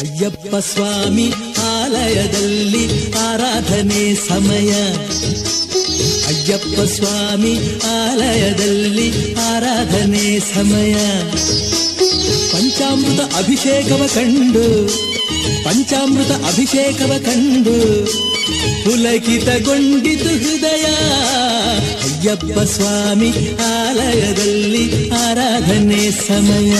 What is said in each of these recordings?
ಅಯ್ಯಪ್ಪ ಸ್ವಾಮಿ ಆಲಯದಲ್ಲಿ ಆರಾಧನೆ ಸಮಯ. ಅಯ್ಯಪ್ಪ ಸ್ವಾಮಿ ಆಲಯದಲ್ಲಿ ಆರಾಧನೆ ಸಮಯ. ಪಂಚಾಮೃತ ಅಭಿಷೇಕವ ಕಂಡು ಪಂಚಾಮೃತ ಅಭಿಷೇಕವ ಕಂಡು ಪುಲಕಿತಗೊಂಡಿತು ಹೃದಯ. ಅಯ್ಯಪ್ಪ ಸ್ವಾಮಿ ಆಲಯದಲ್ಲಿ ಆರಾಧನೆ ಸಮಯ.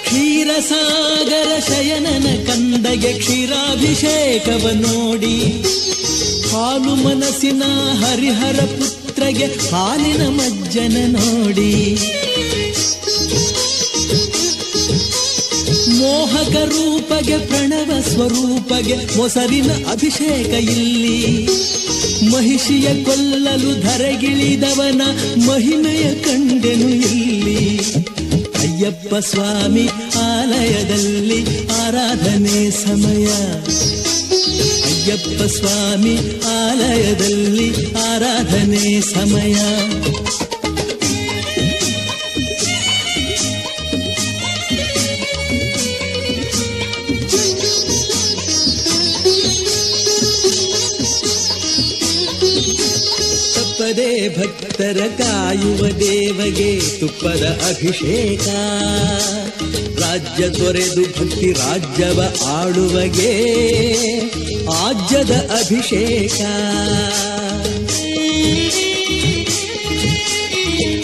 ಕ್ಷೀರಸಾಗರ ಶಯನನ ಕಂದಗೆ ಕ್ಷೀರಾಭಿಷೇಕವ ನೋಡಿ, ಹಾಲು ಮನಸ್ಸಿನ ಹರಿಹರ ಪುತ್ರಗೆ ಹಾಲಿನ ಮಜ್ಜನ ನೋಡಿ, ಮೋಹಕ ರೂಪಗೆ ಪ್ರಣವ ಸ್ವರೂಪಗೆ ಮೊಸರಿನ ಅಭಿಷೇಕ ಇಲ್ಲಿ. ಮಹಿಷಿಯ ಕೊಲ್ಲಲು ಧರೆಗಿಳಿದವನ ಮಹಿಮೆಯ ಕಂಡೆನು ಇಲ್ಲಿ. ಅಯ್ಯಪ್ಪ ಸ್ವಾಮಿ ಆಲಯದಲ್ಲಿ ಆರಾಧನೆ ಸಮಯ. ಅಯ್ಯಪ್ಪ ಸ್ವಾಮಿ ಆಲಯದಲ್ಲಿ ಆರಾಧನೆ ಸಮಯ. ತಪ್ಪದೆ ಭಕ್ತರ ಕಾಯುವ ದೇವಗೆ ತುಪ್ಪದ ಅಭಿಷೇಕ. ರಾಜ್ಯ ತೊರೆದು ಭಕ್ತಿ ರಾಜ್ಯವ ಆಳುವಗೆ ಆಜ್ಯದ ಅಭಿಷೇಕ.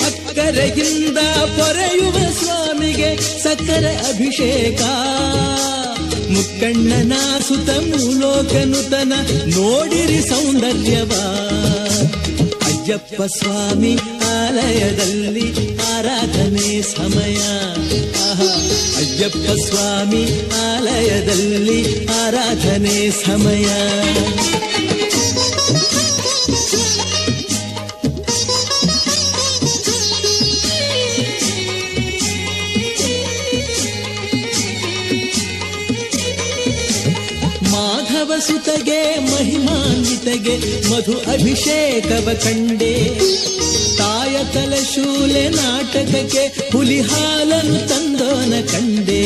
ಅಕ್ಕರೆಯಿಂದ ಪೊರೆಯುವ ಸ್ವಾಮಿಗೆ ಸಕ್ಕರೆ ಅಭಿಷೇಕ. ಮುಕ್ಕಣ್ಣನ ಸುತ ಮೂಲೋಕನುತನ ನೋಡಿರಿ ಸೌಂದರ್ಯವ. ಅಯ್ಯಪ್ಪ ಸ್ವಾಮಿ ಆಲಯದಲ್ಲಿ ಆರಾಧನೆ ಸಮಯ. ಅಯ್ಯಪ್ಪ ಸ್ವಾಮಿ ಆಲಯದಲ್ಲಿ ಆರಾಧನೆ ಸಮಯ. ಮಾಧವ ಸುತಗೆ ಮಹಿಮಾನ್ವಿತಗೆ ಮಧು ಅಭಿಷೇಕವ ಕಂಡೆ. ತಾಯ ತಲಶೂಲೆ ನಾಟಕಕ್ಕೆ ಹುಲಿ ಹಾಲನ್ನು ತಂದೋನ ಕಂಡೆ.